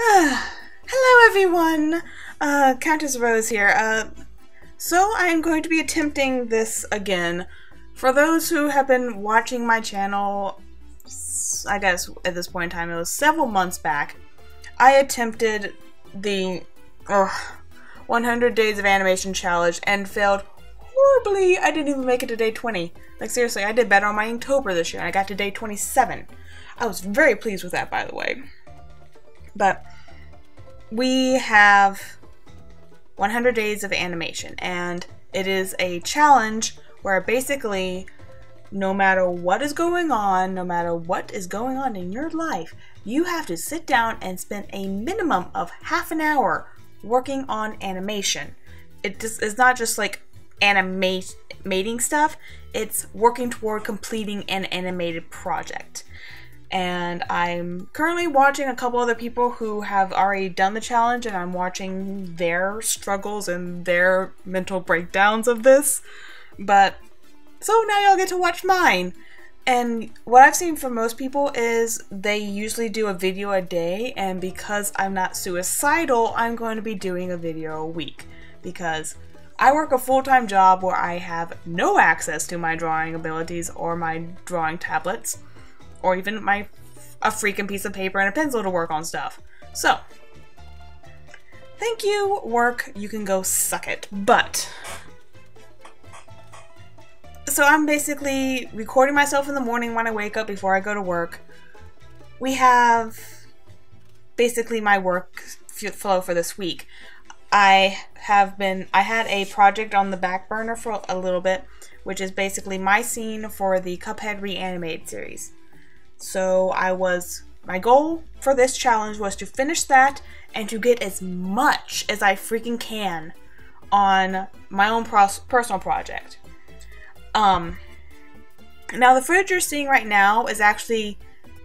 Hello everyone! Countess Rose here. So I'm going to be attempting this again. For those who have been watching my channel, I guess at this point in time it was several months back, I attempted the 100 Days of Animation Challenge and failed horribly. I didn't even make it to day 20. Like seriously, I did better on my Inktober this year and I got to day 27. I was very pleased with that, by the way. But we have 100 Days of Animation, and it is a challenge where basically no matter what is going on, in your life, you have to sit down and spend a minimum of half an hour working on animation. It's not just like animating stuff, it's working toward completing an animated project. And I'm currently watching a couple other people who have already done the challenge, and I'm watching their struggles and their mental breakdowns of this. But, so now y'all get to watch mine. And what I've seen from most people is they usually do a video a day, and because I'm not suicidal, I'm going to be doing a video a week. Because I work a full-time job where I have no access to my drawing abilities or my drawing tablets, or even a freaking piece of paper and a pencil to work on stuff. So, thank you, work, you can go suck it. But, so I'm basically recording myself in the morning when I wake up before I go to work. We have basically my work flow for this week. I had a project on the back burner for a little bit, which is basically my scene for the Cuphead Reanimated series. So my goal for this challenge was to finish that and to get as much as I freaking can on my own personal project. Now the footage you're seeing right now is actually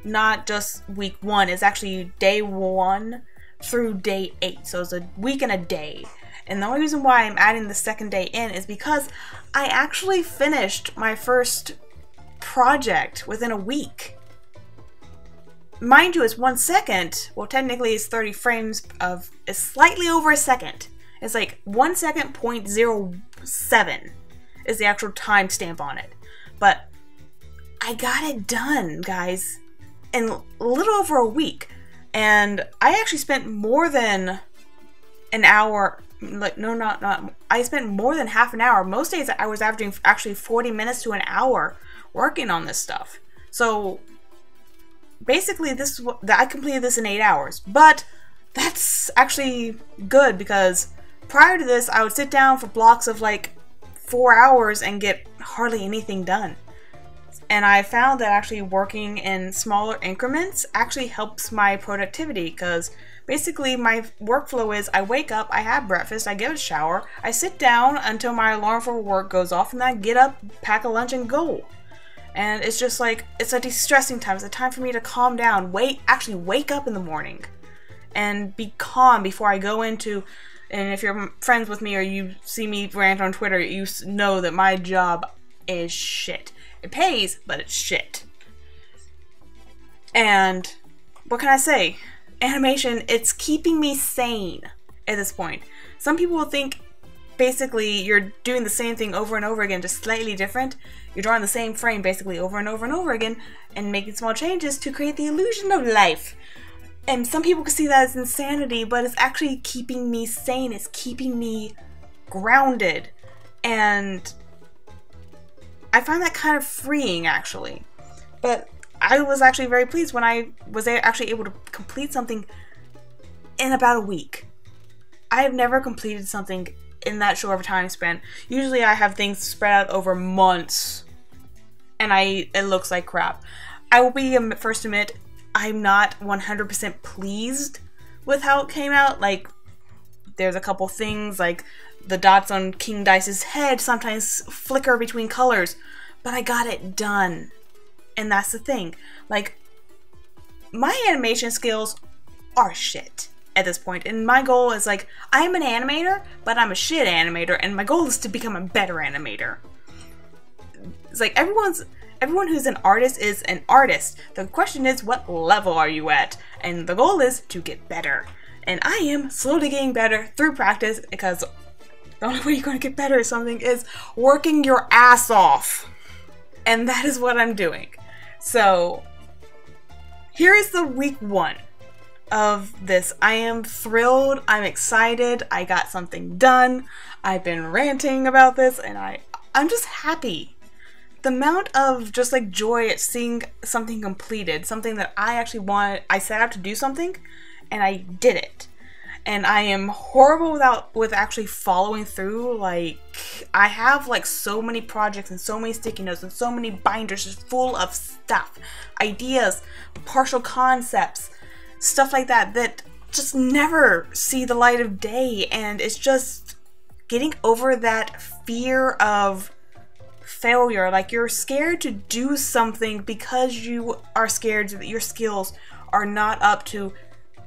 not just week 1, it's actually day 1 through day 8. So it's a week and a day. And the only reason why I'm adding the second day in is because I actually finished my first project within a week. Mind you, it's 1 second. Well, technically it's 30 frames of, it's slightly over a second. It's like 1 second, 0.07 is the actual timestamp on it. But I got it done, guys, in a little over a week. And I actually spent more than an hour, I spent more than half an hour. Most days I was averaging actually 40 minutes to an hour working on this stuff. So basically, I completed this in 8 hours, but that's actually good because prior to this, I would sit down for blocks of like 4 hours and get hardly anything done. And I found that actually working in smaller increments actually helps my productivity because basically my workflow is I wake up, I have breakfast, I get a shower, I sit down until my alarm for work goes off, and then I get up, pack a lunch, and go. And it's just like, it's a de-stressing time. It's a time for me to calm down, actually wake up in the morning and be calm before I go into, and if you're friends with me or you see me rant on Twitter, you know that my job is shit. It pays, but it's shit. And what can I say? Animation, it's keeping me sane at this point. Some people will think basically you're doing the same thing over and over again, just slightly different. You're drawing the same frame basically over and over and over again and making small changes to create the illusion of life. And some people can see that as insanity, but it's actually keeping me sane. It's keeping me grounded. And I find that kind of freeing, actually. But I was actually very pleased when I was actually able to complete something in about a week. I have never completed something in that short of a time span. Usually I have things spread out over months and it looks like crap. I will be first to admit I'm not 100% pleased with how it came out. Like, there's a couple things like the dots on King Dice's head sometimes flicker between colors, but I got it done. And that's the thing. Like, my animation skills are shit at this point, and my goal is like, I'm an animator, but I'm a shit animator, and my goal is to become a better animator. It's like everyone who's an artist is an artist. The question is, what level are you at? And the goal is to get better. And I am slowly getting better through practice, because the only way you're going to get better at something is working your ass off. And that is what I'm doing. So here is the week 1 of this. I am thrilled. I'm excited. I got something done. I've been ranting about this, and I'm just happy. The amount of just like joy at seeing something completed, something that I actually wanted. I set out to do something and I did it. And I am horrible with actually following through. Like, I have like so many projects and so many sticky notes and so many binders just full of stuff, ideas, partial concepts, stuff like that that just never see the light of day. And it's just getting over that fear of failure. Like, you're scared to do something because you are scared that your skills are not up to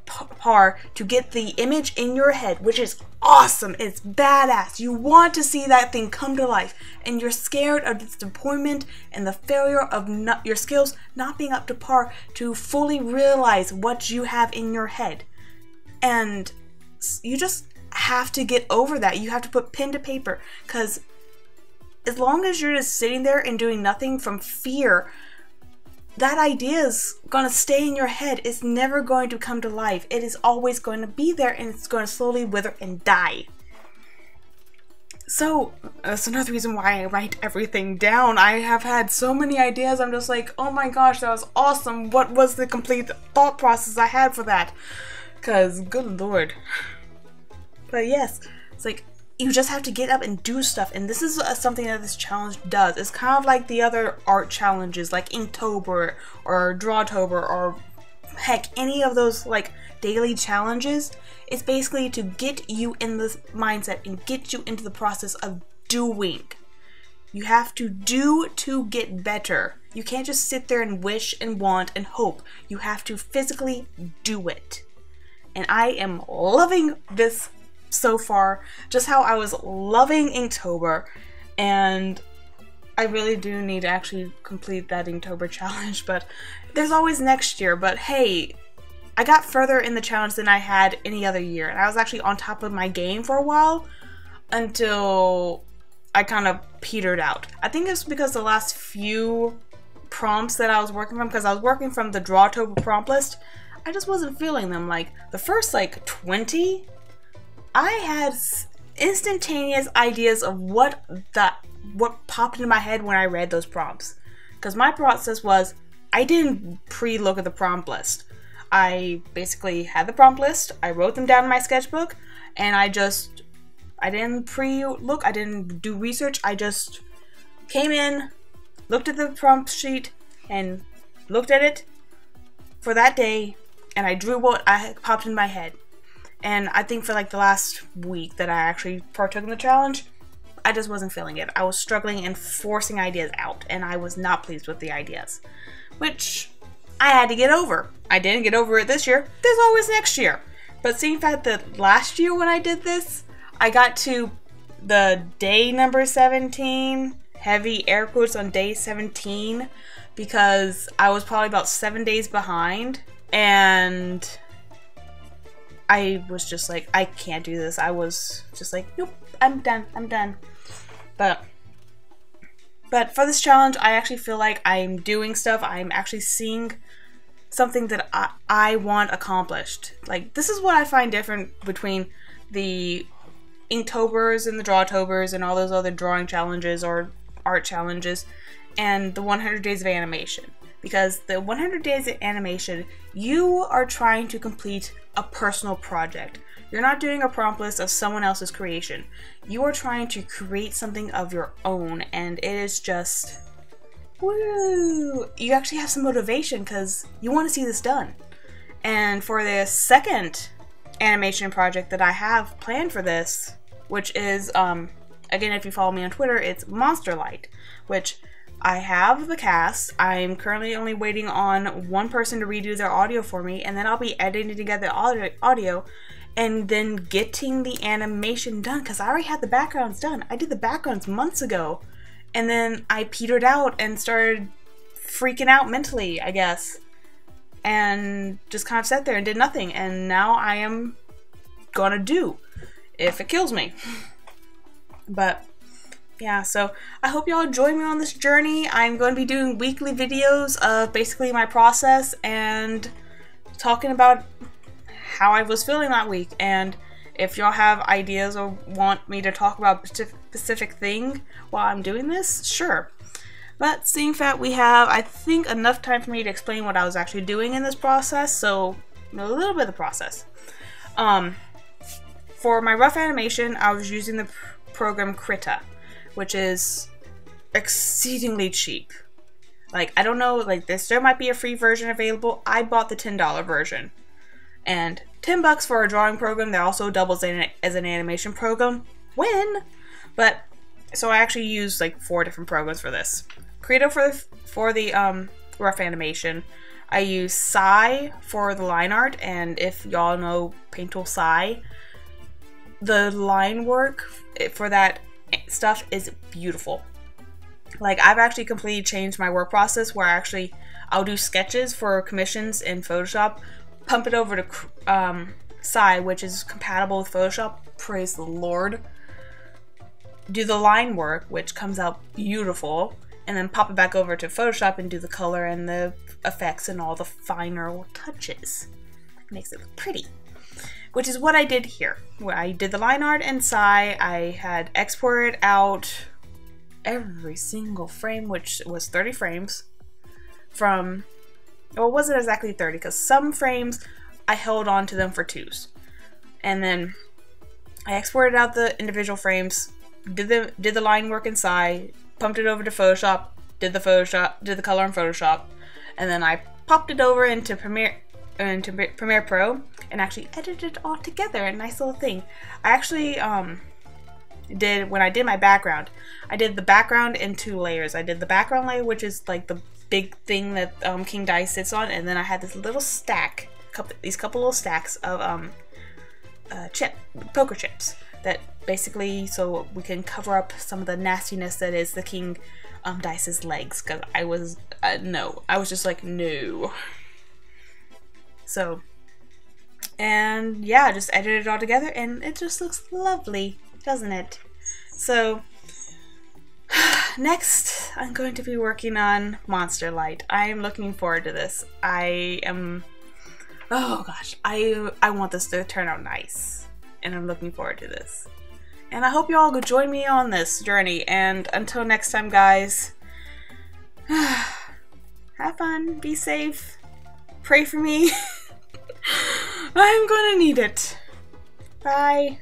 par to get the image in your head, which is awesome. It's badass. You want to see that thing come to life, and you're scared of the disappointment and the failure of your skills not being up to par to fully realize what you have in your head. And you just have to get over that. You have to put pen to paper, because as long as you're just sitting there and doing nothing from fear, that idea is going to stay in your head. It's never going to come to life. It is always going to be there, and it's going to slowly wither and die. So that's another reason why I write everything down. I have had so many ideas. I'm just like, oh my gosh, that was awesome. What was the complete thought process I had for that? Because good lord. But yes, it's like, you just have to get up and do stuff, and this is something that this challenge does. It's kind of like the other art challenges, like Inktober or Drawtober, or heck, any of those like daily challenges. It's basically to get you in this mindset and get you into the process of doing. You have to do to get better. You can't just sit there and wish and want and hope. You have to physically do it. And I am loving this so far, just how I was loving Inktober, and I really do need to actually complete that Inktober challenge, but there's always next year. But hey, I got further in the challenge than I had any other year, and I was actually on top of my game for a while until I kind of petered out. I think it's because the last few prompts that I was working from, because I was working from the Drawtober prompt list, I just wasn't feeling them. Like the first like 20, I had instantaneous ideas of what popped into my head when I read those prompts. Because my process was, I didn't pre-look at the prompt list. I basically had the prompt list, I wrote them down in my sketchbook, and I didn't pre-look, I didn't do research, I just came in, looked at the prompt sheet, and looked at it for that day, and I drew what popped in my head. And I think for like the last week that I actually partook in the challenge, I just wasn't feeling it. I was struggling and forcing ideas out, and I was not pleased with the ideas, which I had to get over. I didn't get over it this year. There's always next year. But seeing the fact that last year when I did this, I got to the day number 17, heavy air quotes on day 17, because I was probably about 7 days behind, and I was just like, I can't do this. I was just like, nope, I'm done. But for this challenge, I actually feel like I'm doing stuff. I'm actually seeing something that I want accomplished. Like, this is what I find different between the Inktobers and the Drawtobers and all those other drawing challenges or art challenges and the 100 days of animation. Because the 100 days of animation, you are trying to complete a personal project. You're not doing a prompt list of someone else's creation. You are trying to create something of your own, and it is just, woo! You actually have some motivation because you want to see this done. And for the second animation project that I have planned for this, which is, again, if you follow me on Twitter, it's Monster Light, which I have the cast. I'm currently only waiting on one person to redo their audio for me, and then I'll be editing together audio and then getting the animation done, because I already had the backgrounds done. I did the backgrounds months ago, and then I petered out and started freaking out mentally, I guess. and just kind of sat there and did nothing. And now I am gonna do if it kills me. But yeah, so I hope y'all join me on this journey. I'm going to be doing weekly videos of basically my process and talking about how I was feeling that week. And if y'all have ideas or want me to talk about a specific thing while I'm doing this, sure. But seeing that we have, I think, enough time for me to explain what I was actually doing in this process, so a little bit of the process. For my rough animation, I was using the program Krita, which is exceedingly cheap. Like, I don't know, like there might be a free version available. I bought the $10 version. And $10 for a drawing program that also doubles as an animation program. But, so I actually used like 4 different programs for this. Krita for the rough animation. I use Sai for the line art, and if y'all know Paint Tool Sai, the line work for that stuff is beautiful. Like, I've actually completely changed my work process where I'll do sketches for commissions in Photoshop, pump it over to Sai, which is compatible with Photoshop, praise the Lord, do the line work, which comes out beautiful, and then pop it back over to Photoshop and do the color and the effects and all the finer touches. It makes it look pretty. Which is what I did here. Where I did the line art in Sai, I had exported out every single frame, which was 30 frames, from, well, it wasn't exactly 30, because some frames I held on to them for 2s. And then I exported out the individual frames, did the line work in Sai, pumped it over to Photoshop, did the color in Photoshop, and then I popped it over into Premiere Pro and actually edited it all together, a nice little thing. I actually when I did my background, I did the background in 2 layers. I did the background layer, which is like the big thing that King Dice sits on, and then I had this little stack, these couple little stacks of poker chips that basically, so we can cover up some of the nastiness that is the King Dice's legs, because I was just like, no. So, and yeah, I just edited it all together, and it just looks lovely, doesn't it? So, next, I'm going to be working on Monster Light. I am looking forward to this. Oh gosh, I want this to turn out nice, and I'm looking forward to this. And I hope you all could join me on this journey, and until next time, guys, have fun, be safe, pray for me. I'm gonna need it. Bye.